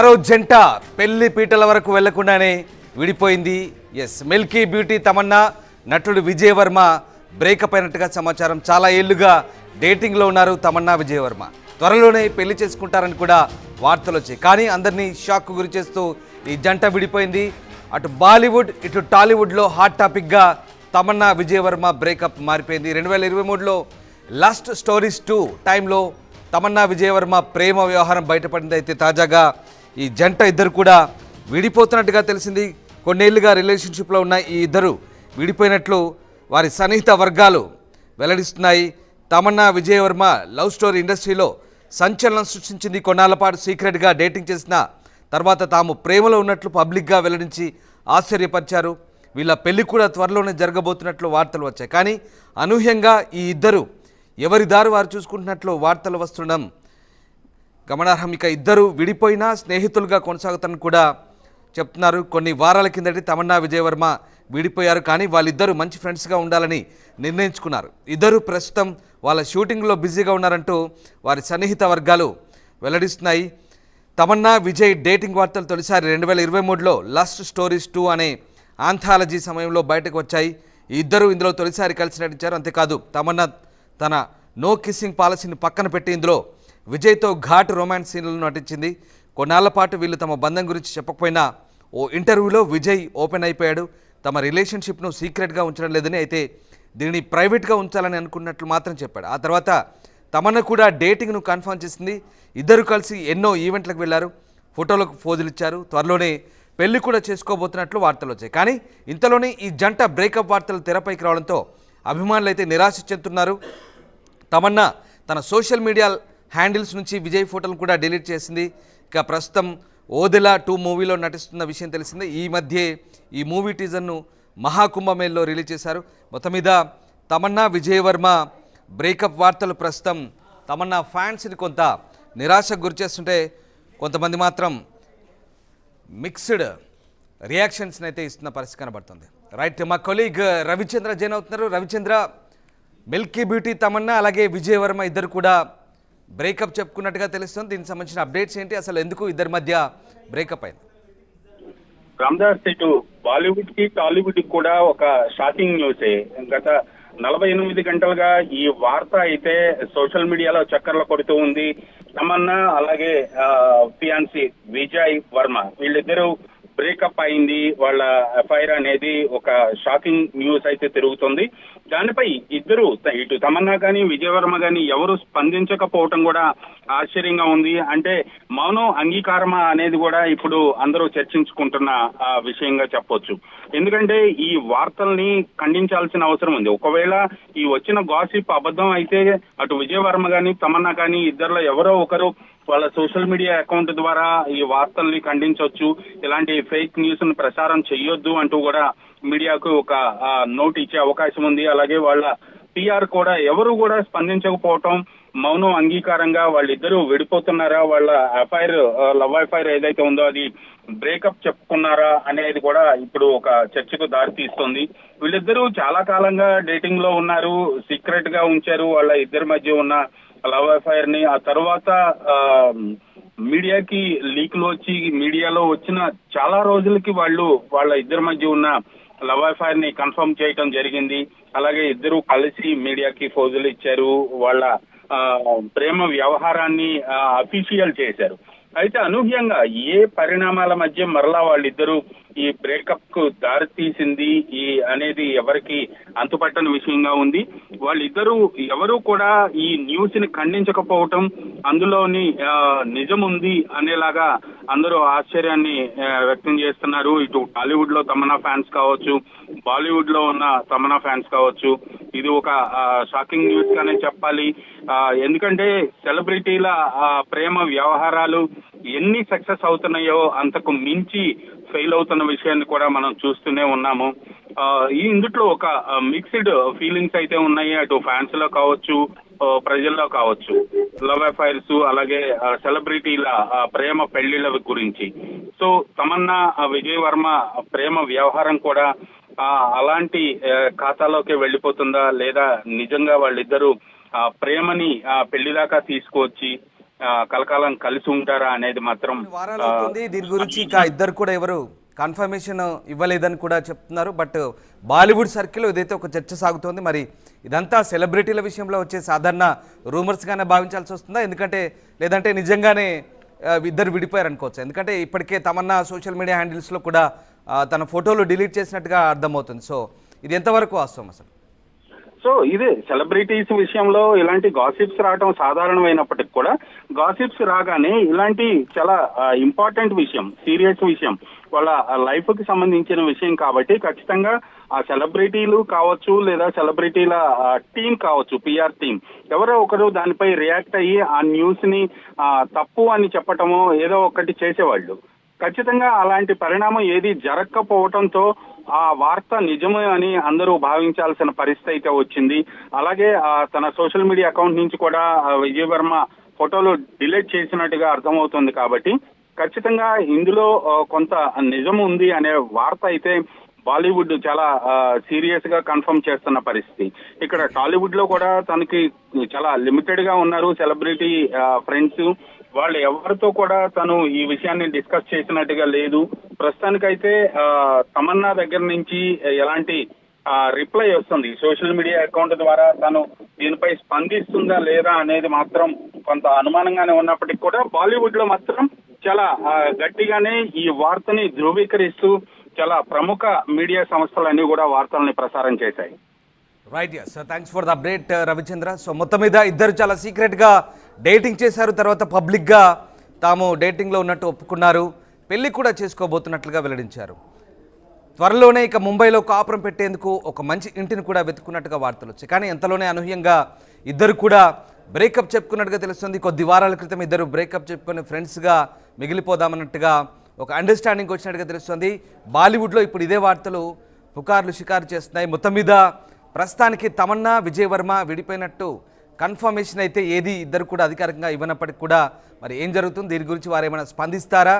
మరో జంట పెళ్లి పీటల వరకు వెళ్లకుండానే విడిపోయింది. మిల్కీ బ్యూటీ తమన్నా నటుడు విజయ్ వర్మ బ్రేకప్ అయినట్టుగా సమాచారం. చాలా ఏళ్లుగా డేటింగ్లో ఉన్నారు తమన్నా విజయ్ వర్మ. త్వరలోనే పెళ్లి చేసుకుంటారని కూడా వార్తలు వచ్చాయి. కానీ అందరినీ షాక్ గురి చేస్తూ ఈ జంట విడిపోయింది. అటు బాలీవుడ్ ఇటు టాలీవుడ్లో హాట్ టాపిక్గా తమన్నా విజయ్ వర్మ బ్రేకప్ మారిపోయింది. 2023లో లాస్ట్ స్టోరీస్ 2 టైంలో తమన్నా విజయ్ వర్మ ప్రేమ వ్యవహారం బయటపడింది. అయితే తాజాగా ఈ జంట ఇద్దరు కూడా విడిపోతున్నట్టుగా తెలిసింది. కొన్నేళ్లుగా రిలేషన్షిప్లో ఉన్న ఈ ఇద్దరు విడిపోయినట్లు వారి సన్నిహిత వర్గాలు వెల్లడిస్తున్నాయి. తమన్నా విజయ్ వర్మ లవ్ స్టోరీ ఇండస్ట్రీలో సంచలనం సృష్టించింది. కొన్నాళ్ల పాటు సీక్రెట్గా డేటింగ్ చేసిన తర్వాత తాము ప్రేమలో ఉన్నట్లు పబ్లిక్గా వెల్లడించి ఆశ్చర్యపరిచారు. వీళ్ళ పెళ్లి కూడా త్వరలోనే జరగబోతున్నట్లు వార్తలు వచ్చాయి. కానీ అనూహ్యంగా ఈ ఇద్దరు ఎవరి దారి వారు చూసుకుంటున్నట్లు వార్తలు వస్తుండడం గమనార్హం. ఇక ఇద్దరు విడిపోయినా స్నేహితులుగా కొనసాగుతారని కూడా చెప్తున్నారు. కొన్ని వారాల కిందటి తమన్నా విజయ్ వర్మ విడిపోయారు. కానీ వాళ్ళిద్దరూ మంచి ఫ్రెండ్స్గా ఉండాలని నిర్ణయించుకున్నారు. ఇద్దరు ప్రస్తుతం వాళ్ళ షూటింగ్లో బిజీగా ఉన్నారంటూ వారి సన్నిహిత వర్గాలు వెల్లడిస్తున్నాయి. తమన్నా విజయ్ డేటింగ్ వార్తలు తొలిసారి 2023లో లాస్ట్ స్టోరీస్ 2 అనే ఆంథాలజీ సమయంలో బయటకు వచ్చాయి. ఈ ఇద్దరు ఇందులో తొలిసారి కలిసి నటించారు. అంతేకాదు తమన్నా తన నో కిస్సింగ్ పాలసీని పక్కన పెట్టి ఇందులో విజయ్తో ఘాటు రొమాన్స్ సీన్లను నటించింది. కొన్నాళ్ల పాటు వీళ్ళు తమ బంధం గురించి చెప్పకపోయినా ఓ ఇంటర్వ్యూలో విజయ్ ఓపెన్ అయిపోయాడు. తమ రిలేషన్షిప్ను సీక్రెట్గా ఉంచడం లేదని, అయితే దీనిని ప్రైవేట్గా ఉంచాలని అనుకున్నట్లు మాత్రం చెప్పాడు. ఆ తర్వాత తమన్నా కూడా డేటింగ్ను కన్ఫర్మ్ చేసింది. ఇద్దరు కలిసి ఎన్నో ఈవెంట్లకు వెళ్లారు, ఫోటోలకు పోజులు ఇచ్చారు. త్వరలోనే పెళ్లి కూడా చేసుకోబోతున్నట్లు వార్తలు వచ్చాయి. కానీ ఇంతలోనే ఈ జంట బ్రేకప్ వార్తలు తెరపైకి రావడంతో అభిమానులు అయితే నిరాశ చెందుతున్నారు. తమన్నా తన సోషల్ మీడియా హ్యాండిల్స్ నుంచి విజయ్ ఫోటోలను కూడా డిలీట్ చేసింది. ఇక ప్రస్తుతం ఓదెలా 2 మూవీలో నటిస్తున్న విషయం తెలిసిందే. ఈ మధ్య ఈ మూవీ టీజర్ను మహాకుంభమేళలో రిలీజ్ చేశారు. మొత్తం మీద తమన్నా విజయ్ వర్మ బ్రేకప్ వార్తలు ప్రస్తుతం తమన్నా ఫ్యాన్స్ని కొంత నిరాశకు గురిచేస్తుంటే కొంతమంది మాత్రం మిక్స్డ్ రియాక్షన్స్ని అయితే ఇస్తున్న పరిస్థితి కనబడుతుంది. రైట్, మా కొలీగ్ రవిచంద్ర జైన్ అవుతున్నారు. రవిచంద్ర, మిల్కీ బ్యూటీ తమన్నా అలాగే విజయ్ వర్మ ఇద్దరు కూడా బ్రేకప్ చెప్పుకున్నట్టుగా తెలుస్తుంది. దీనికి సంబంధించిన అప్డేట్స్ ఏంటి, అసలు ఎందుకు ఇద్దరి మధ్య బ్రేకప్ అయింది? రామ్దాస్, ఇటు బాలీవుడ్ కి టాలీవుడ్ కి కూడా ఒక షాకింగ్ న్యూసే. గత 48 గంటలుగా ఈ వార్త అయితే సోషల్ మీడియాలో చక్కర్లు కొడుతూ ఉంది. తమన్నా అలాగే ఫియాన్సీ విజయ్ వర్మ వీళ్ళిద్దరూ బ్రేకప్ అయింది. వాళ్ళ ఎఫ్ఐఆర్ అనేది ఒక షాకింగ్ న్యూస్ అయితే తిరుగుతుంది. దానిపై ఇద్దరు ఇటు తమన్నా కానీ విజయ్ వర్మ కానీ ఎవరు స్పందించకపోవటం కూడా ఆశ్చర్యంగా ఉంది. అంటే మౌనం అంగీకారమా అనేది కూడా ఇప్పుడు అందరూ చర్చించుకుంటున్న విషయంగా చెప్పొచ్చు. ఎందుకంటే ఈ వార్తల్ని ఖండించాల్సిన అవసరం ఉంది. ఒకవేళ ఈ వచ్చిన గాసిప్ అబద్ధం అయితే అటు విజయ్ వర్మ కానీ తమన్నా కానీ ఇద్దరిలో ఎవరో ఒకరు వాళ్ళ సోషల్ మీడియా అకౌంట్ ద్వారా ఈ వార్తల్ని ఖండించవచ్చు. ఇలాంటి ఫేక్ న్యూస్ ను ప్రచారం చెయ్యొద్దు అంటూ కూడా మీడియాకు ఒక నోట్ ఇచ్చే అవకాశం ఉంది. అలాగే వాళ్ళ పిఆర్ కూడా ఎవరు కూడా స్పందించకపోవటం, మౌనం అంగీకారంగా వాళ్ళిద్దరూ విడిపోతున్నారా, వాళ్ళ ఎఫ్ఐఆర్ లవ్ ఎఫ్ఐఆర్ ఏదైతే ఉందో అది బ్రేకప్ చెప్పుకున్నారా అనేది కూడా ఇప్పుడు ఒక చర్చకు దారి తీస్తుంది. వీళ్ళిద్దరూ చాలా కాలంగా డేటింగ్ లో ఉన్నారు, సీక్రెట్ గా ఉంచారు వాళ్ళ ఇద్దరి మధ్య ఉన్న లవ్ ఎఫ్ఐఆర్ ని. ఆ తర్వాత మీడియాకి లీక్లు వచ్చి మీడియాలో వచ్చిన చాలా రోజులకి వాళ్ళ ఇద్దరి మధ్య ఉన్న లవ్ ఎఫ్ఐఆర్ ని కన్ఫర్మ్ చేయటం జరిగింది. అలాగే ఇద్దరు కలిసి మీడియాకి ఫోజులు ఇచ్చారు, వాళ్ళ ప్రేమ వ్యవహారాన్ని అఫీషియల్ చేశారు. అయితే అనూహ్యంగా ఏ పరిణామాల మధ్య మరలా వాళ్ళిద్దరూ ఈ బ్రేకప్ కు దారి తీసింది అనేది ఎవరికి అంతుపట్టని విషయంగా ఉంది. వాళ్ళిద్దరూ ఎవరు కూడా ఈ న్యూస్ ని ఖండించకపోవటం, అందులోని నిజం ఉంది అనేలాగా అందరూ ఆశ్చర్యాన్ని వ్యక్తం చేస్తున్నారు. ఇటు టాలీవుడ్ లో తమన్నా ఫ్యాన్స్ కావచ్చు, బాలీవుడ్ లో ఉన్న తమన్నా ఫ్యాన్స్ కావచ్చు. ఇది ఒక షాకింగ్ న్యూస్ గానే చెప్పాలి. ఎందుకంటే సెలబ్రిటీల ప్రేమ వ్యవహారాలు ఎన్ని సక్సెస్ అవుతున్నాయో అంతకు మించి ఫెయిల్ అవుతున్న విషయాన్ని కూడా మనం చూస్తూనే ఉన్నాము. ఇందులో ఒక మిక్స్డ్ ఫీలింగ్స్ అయితే ఉన్నాయి, అటు ఫ్యాన్స్ లో కావచ్చు, ప్రజల్లో కావచ్చు. లవ్ అఫైర్స్ అలాగే సెలబ్రిటీల ప్రేమ పెళ్లిళ్ళ గురించి. సో తమన్నా విజయ్ వర్మ ప్రేమ వ్యవహారం కూడా అలాంటి ఖాతాలోకి వెళ్ళిపోతుందా, లేదా నిజంగా వాళ్ళిద్దరూ ప్రేమని పెళ్లి దాకా తీసుకువచ్చి కలకాలం కలిసి ఉంటారా అనేది మాత్రం కొన్ని వారాలు అవుతుంది దీని గురించి ఇంకా ఇద్దరు కూడా ఎవరు కన్ఫర్మేషన్ ఇవ్వలేదని కూడా చెప్తున్నారు. బట్ బాలీవుడ్ సర్కిల్లో ఇదైతే ఒక చర్చ సాగుతోంది. మరి ఇదంతా సెలబ్రిటీల విషయంలో వచ్చే సాధారణ రూమర్స్గానే భావించాల్సి వస్తుందా, ఎందుకంటే లేదంటే నిజంగానే ఇద్దరు విడిపోయారు అనుకోవచ్చు? ఎందుకంటే ఇప్పటికే తమన్నా సోషల్ మీడియా హ్యాండిల్స్లో కూడా తన ఫోటోలు డిలీట్ చేసినట్టుగా అర్థమవుతుంది. సో ఇది ఎంతవరకు వాస్తవం అసలు? సో ఇదే సెలబ్రిటీస్ విషయంలో ఇలాంటి గాసిప్స్ రావడం సాధారణమైనప్పటికీ కూడా గాసిప్స్ రాగానే ఇలాంటి చాలా ఇంపార్టెంట్ విషయం, సీరియస్ విషయం, వాళ్ళ లైఫ్ కి సంబంధించిన విషయం కాబట్టి ఖచ్చితంగా ఆ సెలబ్రిటీలు కావచ్చు లేదా సెలబ్రిటీల టీం కావచ్చు, పిఆర్ టీం, ఎవరో ఒకరు దానిపై రియాక్ట్ అయ్యి ఆ న్యూస్ ని తప్పు అని చెప్పటమో ఏదో ఒకటి చేసేవాళ్ళు. ఖచ్చితంగా అలాంటి పరిణామం ఏది జరగకపోవడంతో ఆ వార్త నిజమే అని అందరూ భావించాల్సిన పరిస్థితి అయితే వచ్చింది. అలాగే తన సోషల్ మీడియా అకౌంట్ నుంచి కూడా విజయ్ వర్మ ఫోటోలు డిలీట్ చేసినట్టుగా అర్థమవుతుంది. కాబట్టి ఖచ్చితంగా ఇందులో కొంత నిజం ఉంది అనే వార్త అయితే బాలీవుడ్ చాలా సీరియస్ గా కన్ఫర్మ్ చేస్తున్న పరిస్థితి. ఇక్కడ టాలీవుడ్ లో కూడా తనకి చాలా లిమిటెడ్ గా ఉన్నారు సెలబ్రిటీ ఫ్రెండ్స్. వాళ్ళు ఎవరితో కూడా తను ఈ విషయాన్ని డిస్కస్ చేసినట్టుగా లేదు. ప్రస్తుతానికైతే తమన్నా దగ్గర నుంచి ఎలాంటి రిప్లై వస్తుంది, సోషల్ మీడియా అకౌంట్ ద్వారా తను దీనిపై స్పందిస్తుందా లేదా అనేది మాత్రం కొంత అనుమానంగానే ఉన్నప్పటికీ కూడా బాలీవుడ్ లో మాత్రం చాలా గట్టిగానే ఈ వార్తని ధృవీకరిస్తూ చాలా ప్రముఖ మీడియా సంస్థలన్నీ కూడా వార్తల్ని ప్రసారం చేశాయి. Right, yes, thanks for the update Ravichandra. So మొత్తం మీద ఇద్దరు చాలా సీక్రెట్గా డేటింగ్ చేశారు, తర్వాత పబ్లిక్గా తాము డేటింగ్లో ఉన్నట్టు ఒప్పుకున్నారు, పెళ్లి కూడా చేసుకోబోతున్నట్లుగా వెల్లడించారు. త్వరలోనే ఇక ముంబైలో కాపురం పెట్టేందుకు ఒక మంచి ఇంటిని కూడా వెతుకున్నట్టుగా వార్తలు వచ్చాయి. కానీ ఎంతలోనే అనూహ్యంగా ఇద్దరు కూడా బ్రేకప్ చెప్పుకున్నట్టుగా తెలుస్తుంది. కొద్ది వారాల క్రితం ఇద్దరు బ్రేకప్ చెప్పుకొని ఫ్రెండ్స్గా మిగిలిపోదామన్నట్టుగా ఒక అండర్స్టాండింగ్ వచ్చినట్టుగా తెలుస్తుంది. బాలీవుడ్లో ఇప్పుడు ఇదే వార్తలు పుకార్లు షికారు చేస్తున్నాయి. మొత్తం మీద ప్రస్తుతానికి తమన్నా విజయ్ వర్మ విడిపోయినట్టు కన్ఫర్మేషన్ అయితే ఏది ఇద్దరు కూడా అధికారికంగా ఇవ్వనప్పటికీ కూడా మరి ఏం జరుగుతుంది, దీని గురించి వారు ఏమైనా స్పందిస్తారా,